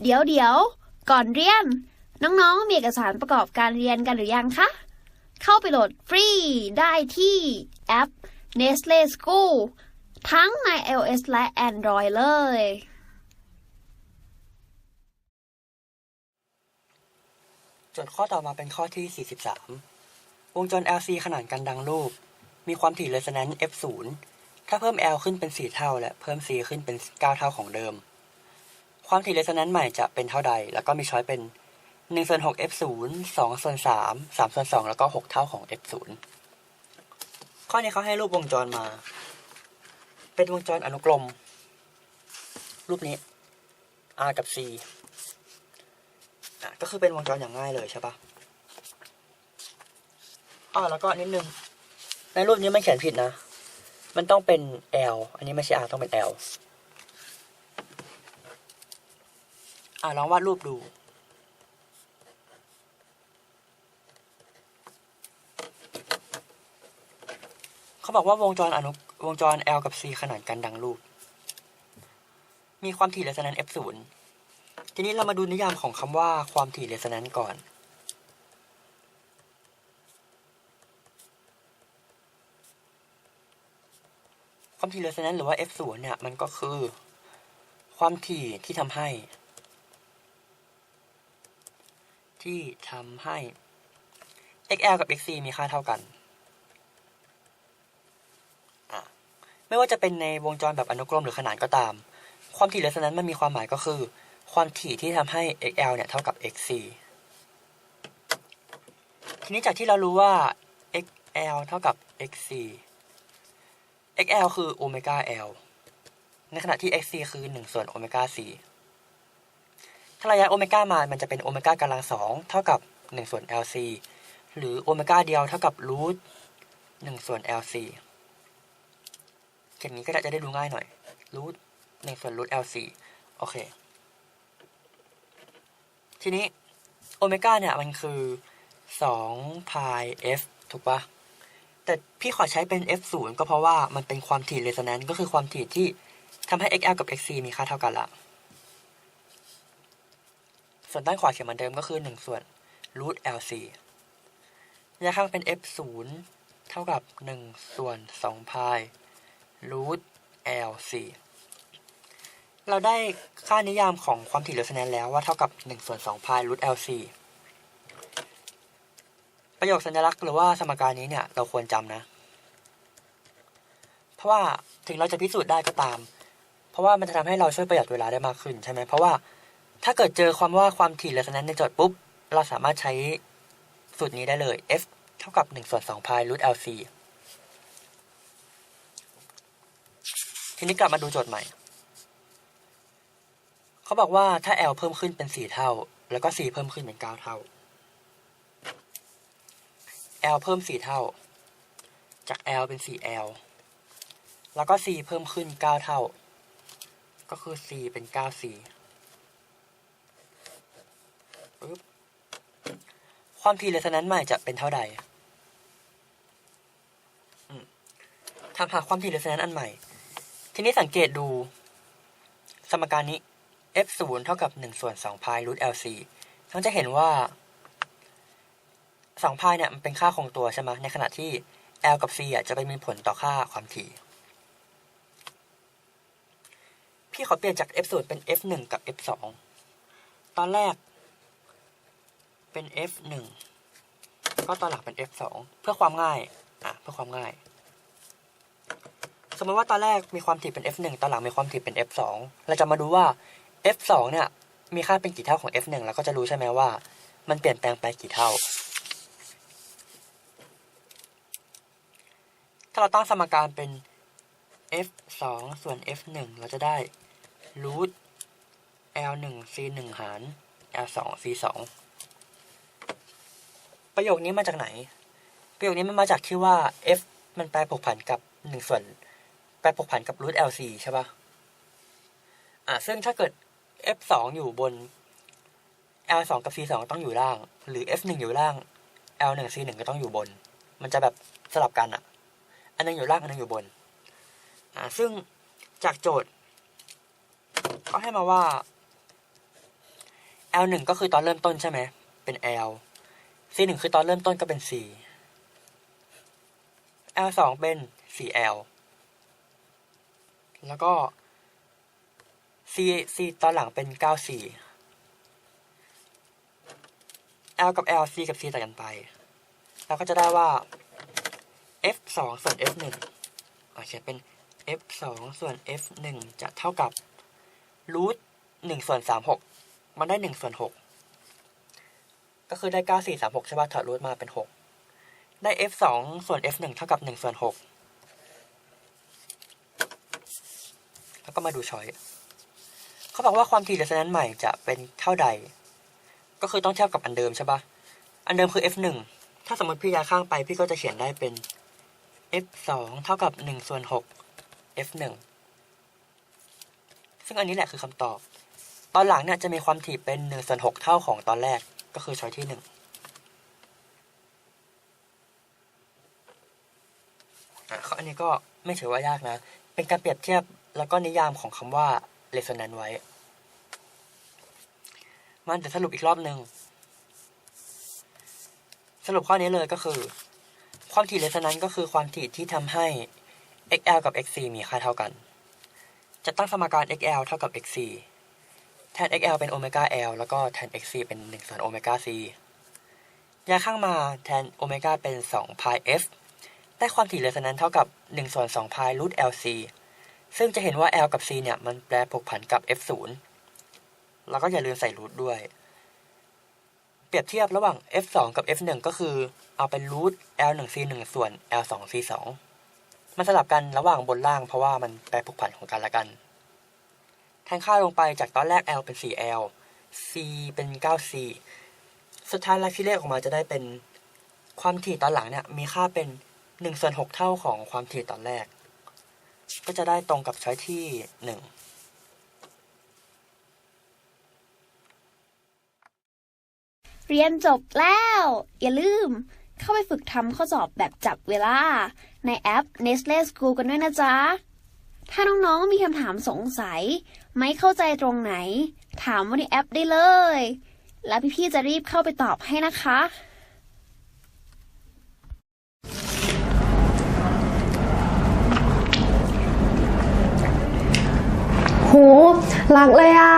เดี๋ยวก่อนเรียนน้องๆมีเอกสารประกอบการเรียนกันหรือยังคะเข้าไปโหลดฟรีได้ที่แอป Nestle School ทั้งใน iOS และ Android เลยโจทย์ข้อต่อมาเป็นข้อที่ 43 วงจร LC ขนานกันดังรูปมีความถี่ resonance f0 ถ้าเพิ่ม L ขึ้นเป็น4เท่าและเพิ่ม C ขึ้นเป็น9เท่าของเดิมความถี่ resonance ใหม่จะเป็นเท่าใดแล้วก็มีช้อยเป็น1/6 f0 2/3 3/2 แล้วก็6เท่าของ f0 ข้อนี้เขาให้รูปวงจรมาเป็นวงจรอนุกรมรูปนี้ R กับ C ก็คือเป็นวงจรอย่างง่ายเลยใช่ปะแล้วก็นิดนึงในรูปนี้มันเขียนผิดนะมันต้องเป็น L อันนี้ไม่ใช่ R ต้องเป็น L ลองวาดรูปดูเขาบอกว่าวงจร L กับ C ขนานกันดังรูปมีความถี่ resonance f0 ทีนี้เรามาดูนิยามของคำว่าความถี่ resonance ก่อนความถี่ resonance หรือว่า f0 เนี่ยมันก็คือความถี่ที่ทำให้ xl กับ xc มีค่าเท่ากันไม่ว่าจะเป็นในวงจรแบบอนุกรมหรือขนานก็ตามความถี่ resonance มันมีความหมายก็คือความถี่ที่ทำให้ xl เนี่ยเท่ากับ xc ทีนี้จากที่เรารู้ว่า xl เท่ากับ xc xl คือโอเมก้า l ในขณะที่ xc คือ1ส่วนโอเมก้า c ถ้าระยะโอเมก้ามันจะเป็นโอเมก้ากำลัง2เท่ากับ1ส่วน lc หรือโอเมก้าเดียวเท่ากับรูท1ส่วน lc เขียนนี้ก็จะได้ดูง่ายหน่อยรูท1ส่วนรูท lc โอเคทีนี้โอเมก้าเนี่ยมันคือ2 pi f ถูกปะแต่พี่ขอใช้เป็น f0 ก็เพราะว่ามันเป็นความถี่ resonance ก็คือความถี่ที่ทำให้ xl กับ xc มีค่าเท่ากันละส่วนด้านขวาเขียนเหมือนเดิมก็คือ1ส่วน root lc ระยะข้างเป็น f0 เท่ากับ1ส่วน2 pi root lc เราได้ค่านิยามของความถี่ resonance แล้วว่าเท่ากับ1ส่วน2 pi root lc ประโยคสัญลักษณ์หรือว่าสมการนี้เนี่ยเราควรจำนะเพราะว่าถึงเราจะพิสูจน์ได้ก็ตามเพราะว่ามันจะทำให้เราช่วยประหยัดเวลาได้มากขึ้นใช่ไหมเพราะว่าถ้าเกิดเจอความถี่ resonance ในโจทย์ปุ๊บเราสามารถใช้สูตรนี้ได้เลย f เท่ากับ1ส่วน2 pi root lc ทีนี้กลับมาดูโจทย์ใหม่เขาบอกว่าถ้า L เพิ่มขึ้นเป็น4เท่าแล้วก็ C เพิ่มขึ้นเป็น9เท่า L เพิ่ม4เท่าจาก L เป็น 4L แล้วก็ C เพิ่มขึ้น9เท่าก็คือ C เป็น 9C ความถี่ resonance ใหม่จะเป็นเท่าใดถามหาความถี่ resonance อันใหม่ทีนี้สังเกตดูสมการนี้ f0 เท่ากับ1ส่วน2 pi root lc ทั้งจะเห็นว่า2 pi เนี่ยมันเป็นค่าคงตัวใช่ไหมในขณะที่ l กับ c จะไปมีผลต่อค่าความถี่พี่ขอเปลี่ยนจาก f0 เป็น f1 กับ f2 ตอนแรกเป็น f1 ก็ตอนหลังเป็น f2 เพื่อความง่ายเพื่อความง่ายสมมติว่าตอนแรกมีความถี่เป็น f1 ตอนหลังมีความถี่เป็น f2 เราจะมาดูว่า f2 เนี่ยมีค่าเป็นกี่เท่าของ f1 แล้วก็จะรู้ใช่ไหมว่ามันเปลี่ยนแปลงไปกี่เท่าถ้าเราตั้งสมการเป็น f2 ส่วน f1 เราจะได้ root l1 c1 หาร l2 c2 ประโยคนี้มาจากไหนประโยคนี้มันมาจากที่ว่า f มันแปรผกผันกับ1ส่วนแปรผกผันกับ root lc ใช่ปะซึ่งถ้าเกิด f2 อยู่บน l2 กับ c2 ต้องอยู่ล่างหรือ f1 อยู่ล่าง l1 c1 ก็ต้องอยู่บนมันจะแบบสลับกันอันนึงอยู่ล่างอันนึงอยู่บนซึ่งจากโจทย์ก็ให้มาว่า L1 ก็คือตอนเริ่มต้นใช่ไหมเป็น L C1 คือตอนเริ่มต้นก็เป็น C L2 เป็น 4L แล้วก็ C ตอนหลังเป็น 9C L กับ L C กับ C ต่างกันไปเราก็จะได้ว่า F2 ส่วน F1 เขียนเป็น F2 ส่วน F1 จะเท่ากับรูท1ส่วน36มันได้1ส่วน6ก็คือได้9436ใช่ป่ะถอดรูทมาเป็น6ได้ F2 ส่วน F1 เท่ากับ1ส่วน6แล้วก็มาดูช้อยเขาบอกว่าความถี่ resonance ใหม่จะเป็นเท่าใดก็คือต้องเทียบกับอันเดิมใช่ป่ะอันเดิมคือ F1 ถ้าสมมติพี่ย้ายข้างไปพี่ก็จะเขียนได้เป็น F2 เท่ากับ1ส่วน6 F1 ซึ่งอันนี้แหละคือคำตอบตอนหลังเนี่ยจะมีความถี่เป็น1ส่วน6เท่าของตอนแรกก็คือช้อยที่1ข้ออันนี้ก็ไม่ถือว่ายากนะเป็นการเปรียบเทียบแล้วก็นิยามของคำว่า resonance ไว้มันจะสรุปอีกรอบหนึ่งสรุปข้อนี้เลยก็คือความถี่ resonance ก็คือความถี่ที่ทำให้ xl กับ xc มีค่าเท่ากันจะตั้งสมการ xl เท่ากับ xc แทน xl เป็นโอเมก้า l แล้วก็แทน xc เป็น1ส่วนโอเมก้า c ย้ายข้างมาแทนโอเมก้าเป็น2 pi f ได้ความถี่ resonance เท่ากับ1ส่วน2 pi root lc ซึ่งจะเห็นว่า l กับ c เนี่ยมันแปรผกผันกับ f0 แล้วก็อย่าลืมใส่รูทด้วยเปรียบเทียบระหว่าง f2 กับ f1 ก็คือเอาเป็นรูท l1c1 ส่วน l2c2 มันสลับกันระหว่างบนล่างเพราะว่ามันแปรผกผันของกันและกันแทนค่าลงไปจากตอนแรก l เป็น 4l c เป็น 9c สุดท้ายลักที่เลขออกมาจะได้เป็นความถี่ตอนหลังเนี่ยมีค่าเป็น1ส่วน6เท่าของความถี่ตอนแรกก็จะได้ตรงกับช้อยที่1เรียนจบแล้ว อย่าลืมเข้าไปฝึกทำข้อสอบแบบจับเวลาในแอป Nestle School กันด้วยนะจ๊ะ ถ้าน้องๆมีคำถามสงสัยไม่เข้าใจตรงไหนถามว่าในแอปได้เลย แล้วพี่ๆจะรีบเข้าไปตอบให้นะคะ โหรักเลยอ่ะ